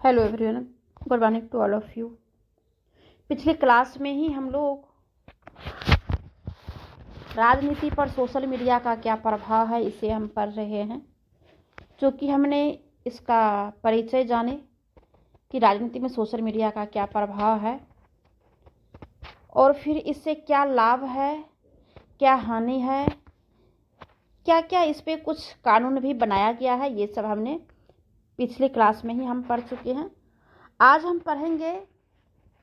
Hello everyone, good morning to all of you. पिछले class में ही हम लोग राजनीति पर सोशल मीडिया का क्या प्रभाव है इसे हम पढ़ रहे हैं। जो कि हमने इसका परिचय जाने कि राजनीति में सोशल मीडिया का क्या प्रभाव है और फिर इससे क्या लाभ है, क्या हानि है, क्या क्या इस पे कुछ कानून भी बनाया गया है, ये सब हमने पिछले क्लास में ही हम पढ़ चुके हैं। आज हम पढ़ेंगे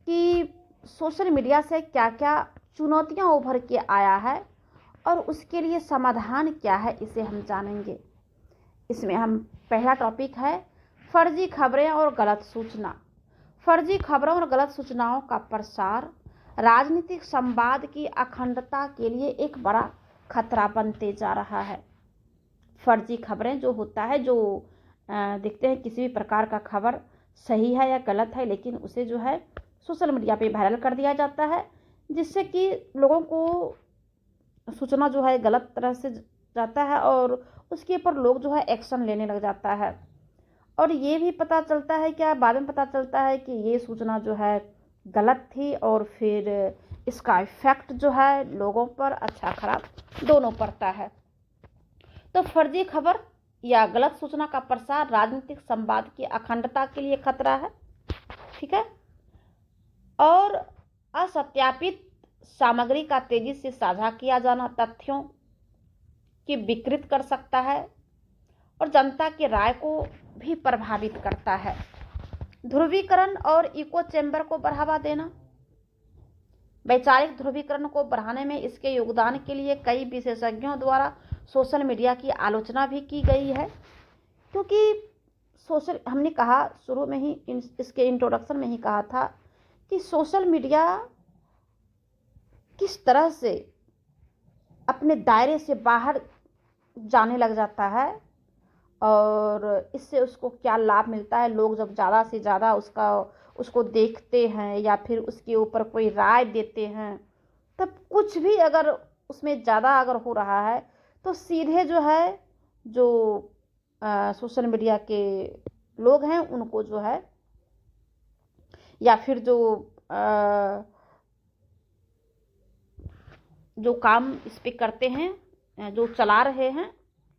कि सोशल मीडिया से क्या क्या चुनौतियां उभर के आया है और उसके लिए समाधान क्या है, इसे हम जानेंगे। इसमें हम पहला टॉपिक है फर्जी खबरें और गलत सूचना। फर्जी खबरों और गलत सूचनाओं का प्रसार राजनीतिक संवाद की अखंडता के लिए एक बड़ा खतरा बनते जा रहा है। फर्जी खबरें जो होता है, जो देखते हैं किसी भी प्रकार का खबर सही है या गलत है, लेकिन उसे जो है सोशल मीडिया पे वायरल कर दिया जाता है, जिससे कि लोगों को सूचना जो है गलत तरह से जाता है और उसके ऊपर लोग जो है एक्शन लेने लग जाता है। और ये भी पता चलता है, क्या बाद में पता चलता है कि ये सूचना जो है गलत थी और फिर इसका इफेक्ट जो है लोगों पर अच्छा खराब दोनों पड़ता है। तो फर्जी खबर या गलत सूचना का प्रसार राजनीतिक संवाद की अखंडता के लिए खतरा है, ठीक है। और असत्यापित सामग्री का तेजी से साझा किया जाना तथ्यों की विकृत कर सकता है और जनता की राय को भी प्रभावित करता है। ध्रुवीकरण और इको चैम्बर को बढ़ावा देना। वैचारिक ध्रुवीकरण को बढ़ाने में इसके योगदान के लिए कई विशेषज्ञों द्वारा सोशल मीडिया की आलोचना भी की गई है, क्योंकि हमने कहा शुरू में ही इसके इंट्रोडक्शन में ही कहा था कि सोशल मीडिया किस तरह से अपने दायरे से बाहर जाने लग जाता है और इससे उसको क्या लाभ मिलता है। लोग जब ज़्यादा से ज़्यादा उसको देखते हैं या फिर उसके ऊपर कोई राय देते हैं, तब कुछ भी अगर उसमें ज़्यादा अगर हो रहा है तो सीधे जो है जो सोशल मीडिया के लोग हैं उनको जो है या फिर जो काम इस पे करते हैं, जो चला रहे हैं,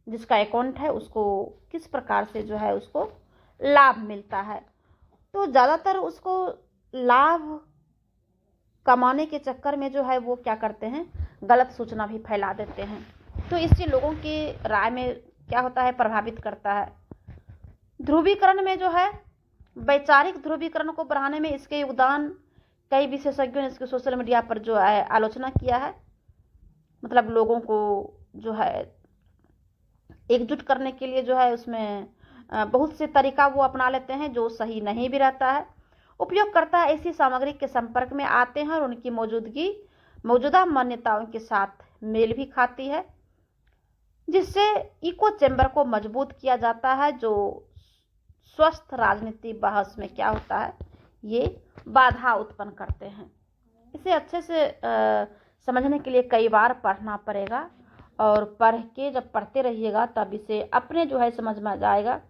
जिसका अकाउंट है, उसको किस प्रकार से जो है उसको लाभ मिलता है। तो ज़्यादातर उसको लाभ कमाने के चक्कर में जो है वो क्या करते हैं, गलत सूचना भी फैला देते हैं। तो इससे लोगों की राय में क्या होता है, प्रभावित करता है। ध्रुवीकरण में जो है वैचारिक ध्रुवीकरण को बढ़ाने में इसके योगदान कई विशेषज्ञों ने इसके सोशल मीडिया पर जो है आलोचना किया है। मतलब लोगों को जो है एकजुट करने के लिए जो है उसमें बहुत से तरीका वो अपना लेते हैं जो सही नहीं भी रहता है। उपयोगकर्ता ऐसी सामग्री के संपर्क में आते हैं और उनकी मौजूदा मान्यताओं के साथ मेल भी खाती है, जिससे इको चैम्बर को मजबूत किया जाता है, जो स्वस्थ राजनीति बहस में क्या होता है, ये बाधा उत्पन्न करते हैं। इसे अच्छे से समझने के लिए कई बार पढ़ना पड़ेगा और जब पढ़ते रहिएगा तब इसे अपने जो है समझ में आ जाएगा,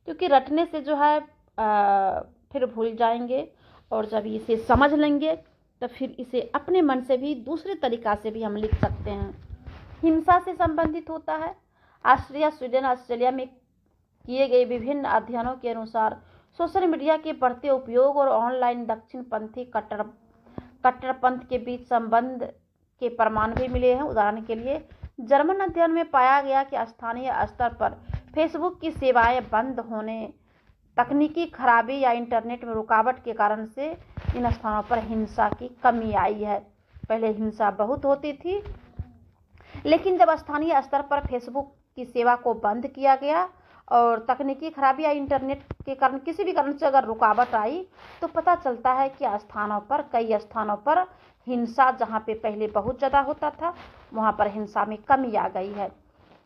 क्योंकि रटने से जो है फिर भूल जाएंगे और जब इसे समझ लेंगे तो फिर इसे अपने मन से भी दूसरे तरीक़ा से भी हम लिख सकते हैं। हिंसा से संबंधित होता है। ऑस्ट्रेलिया में किए गए विभिन्न अध्ययनों के अनुसार सोशल मीडिया के बढ़ते उपयोग और ऑनलाइन दक्षिणपंथी कट्टरपंथ के बीच संबंध के प्रमाण भी मिले हैं। उदाहरण के लिए जर्मन अध्ययन में पाया गया कि स्थानीय स्तर पर फेसबुक की सेवाएं बंद होने, तकनीकी खराबी या इंटरनेट में रुकावट के कारण से इन स्थानों पर हिंसा की कमी आई है। पहले हिंसा बहुत होती थी, लेकिन जब स्थानीय स्तर पर फेसबुक की सेवा को बंद किया गया और तकनीकी खराबी या इंटरनेट के कारण किसी भी कारण से अगर रुकावट आई तो पता चलता है कि कई स्थानों पर हिंसा, जहां पे पहले बहुत ज़्यादा होता था, वहां पर हिंसा में कमी आ गई है।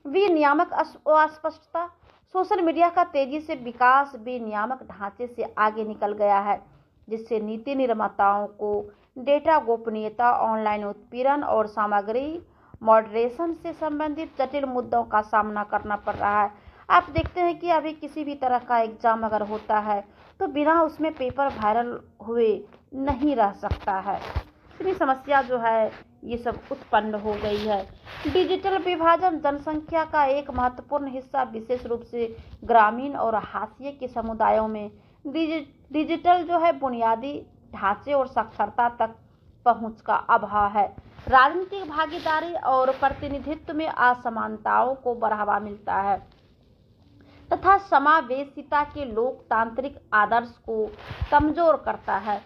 विनियामक अस्पष्टता। सोशल मीडिया का तेजी से विकास विनियामक ढांचे से आगे निकल गया है, जिससे नीति निर्माताओं को डेटा गोपनीयता, ऑनलाइन उत्पीड़न और सामग्री मॉडरेशन से संबंधित जटिल मुद्दों का सामना करना पड़ रहा है। आप देखते हैं कि अभी किसी भी तरह का एग्ज़ाम अगर होता है तो बिना उसमें पेपर वायरल हुए नहीं रह सकता है। इतनी समस्या जो है ये सब उत्पन्न हो गई है। डिजिटल विभाजन जनसंख्या का एक महत्वपूर्ण हिस्सा, विशेष रूप से ग्रामीण और हाशिए के समुदायों में डिजिटल जो है बुनियादी ढांचे और साक्षरता तक पहुंच का अभाव है। राजनीतिक भागीदारी और प्रतिनिधित्व में असमानताओं को बढ़ावा मिलता है तथा समावेशिता के लोकतांत्रिक आदर्श को कमजोर करता है।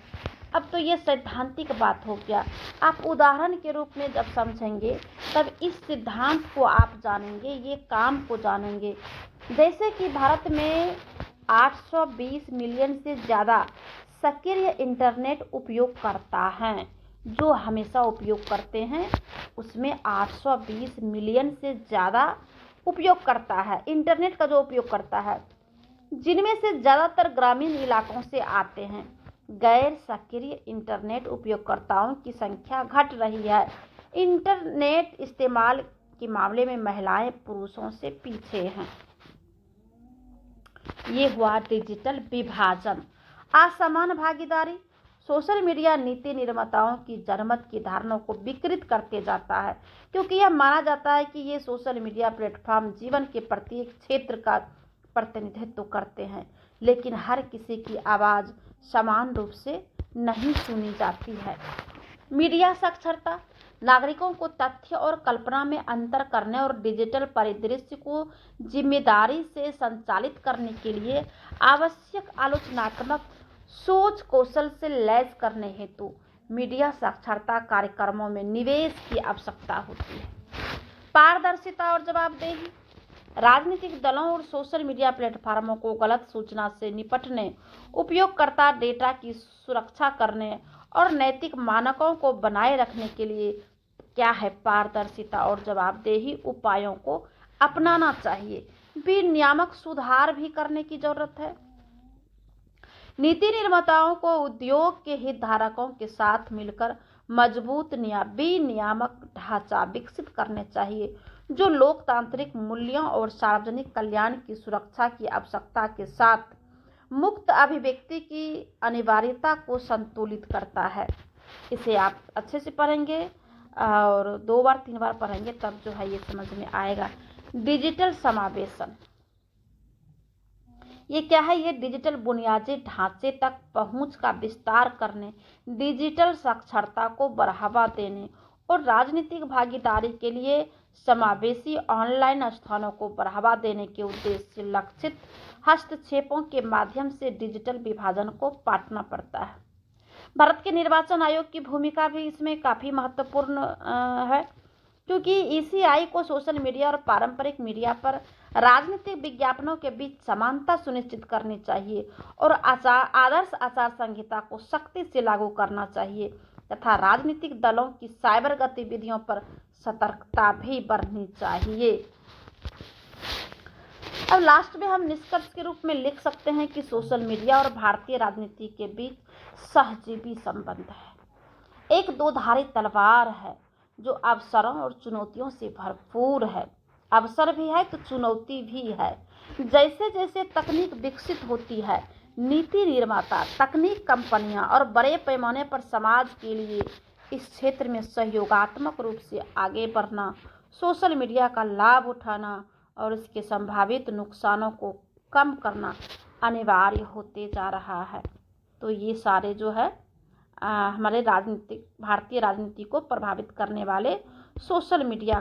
अब तो ये सैद्धांतिक बात हो गया। आप उदाहरण के रूप में जब समझेंगे तब इस सिद्धांत को आप जानेंगे, ये काम को जानेंगे। जैसे कि भारत में 820 मिलियन से ज़्यादा सक्रिय इंटरनेट उपयोगकर्ता हैं। जो हमेशा उपयोग करते हैं उसमें 820 मिलियन से ज़्यादा उपयोग करता है, इंटरनेट का जो उपयोग करता है, जिनमें से ज़्यादातर ग्रामीण इलाकों से आते हैं। गैर सक्रिय इंटरनेट उपयोगकर्ताओं की संख्या घट रही है। इंटरनेट इस्तेमाल के मामले में महिलाएं पुरुषों से पीछे हैं। ये हुआ डिजिटल विभाजन। असमान भागीदारी। सोशल मीडिया नीति निर्माताओं की जनमत की धारणाओं को विकृत करते जाता है, क्योंकि यह माना जाता है कि ये सोशल मीडिया प्लेटफॉर्म जीवन के प्रत्येक क्षेत्र का प्रतिनिधित्व करते हैं, लेकिन हर किसी की आवाज़ समान रूप से नहीं सुनी जाती है। मीडिया साक्षरता। नागरिकों को तथ्य और कल्पना में अंतर करने और डिजिटल परिदृश्य को जिम्मेदारी से संचालित करने के लिए आवश्यक आलोचनात्मक सोच कौशल से लैस करने हेतु मीडिया साक्षरता कार्यक्रमों में निवेश की आवश्यकता होती है। पारदर्शिता और जवाबदेही। राजनीतिक दलों और सोशल मीडिया प्लेटफार्मों को गलत सूचना से निपटने, उपयोगकर्ता डेटा की सुरक्षा करने और नैतिक मानकों को बनाए रखने के लिए क्या है, पारदर्शिता और जवाबदेही उपायों को अपनाना चाहिए। विनियामक सुधार भी करने की जरूरत है। नीति निर्माताओं को उद्योग के हितधारकों के साथ मिलकर मजबूत विनियामक ढांचा विकसित करने चाहिए, जो लोकतांत्रिक मूल्यों और सार्वजनिक कल्याण की सुरक्षा की आवश्यकता के साथ मुक्त अभिव्यक्ति की अनिवार्यता को संतुलित करता है। इसे आप अच्छे से पढ़ेंगे और 2 बार 3 बार पढ़ेंगे तब जो है ये समझ में आएगा। डिजिटल समावेशन। ये क्या है? ये डिजिटल बुनियादी ढांचे तक पहुंच का विस्तार करने, डिजिटल साक्षरता को बढ़ावा देने और राजनीतिक भागीदारी के लिए समावेशी ऑनलाइन स्थानों को बढ़ावा देने के उद्देश्य से लक्षित हस्तक्षेपों के माध्यम से डिजिटल विभाजन को पाटना पड़ता है। भारत के निर्वाचन आयोग की भूमिका भी इसमें काफ़ी महत्वपूर्ण है, क्योंकि ईसीआई को सोशल मीडिया और पारंपरिक मीडिया पर राजनीतिक विज्ञापनों के बीच समानता सुनिश्चित करनी चाहिए और आदर्श आचार संहिता को सख्ती से लागू करना चाहिए तथा राजनीतिक दलों की साइबर गतिविधियों पर सतर्कता भी बढ़नी चाहिए। अब लास्ट में हम निष्कर्ष के रूप में लिख सकते हैं कि सोशल मीडिया और भारतीय राजनीति के बीच सहजीवी संबंध है। एक दो-धारी तलवार है जो अवसरों और चुनौतियों से भरपूर है। अवसर भी है तो चुनौती भी है। जैसे जैसे तकनीक विकसित होती है, नीति निर्माता, तकनीक कंपनियां और बड़े पैमाने पर समाज के लिए इस क्षेत्र में सहयोगात्मक रूप से आगे बढ़ना, सोशल मीडिया का लाभ उठाना और इसके संभावित नुकसानों को कम करना अनिवार्य होते जा रहा है। तो ये सारे जो है हमारे भारतीय राजनीति को प्रभावित करने वाले सोशल मीडिया